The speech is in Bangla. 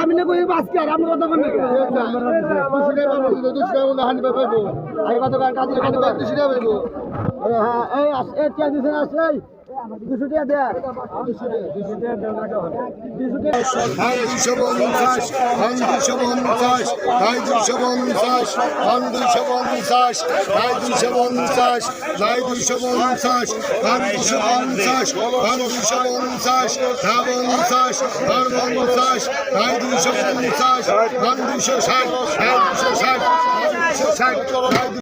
আমি নেবো আজকে আর আমি কথা বলবো আসলে 200 টাকা দেয় 250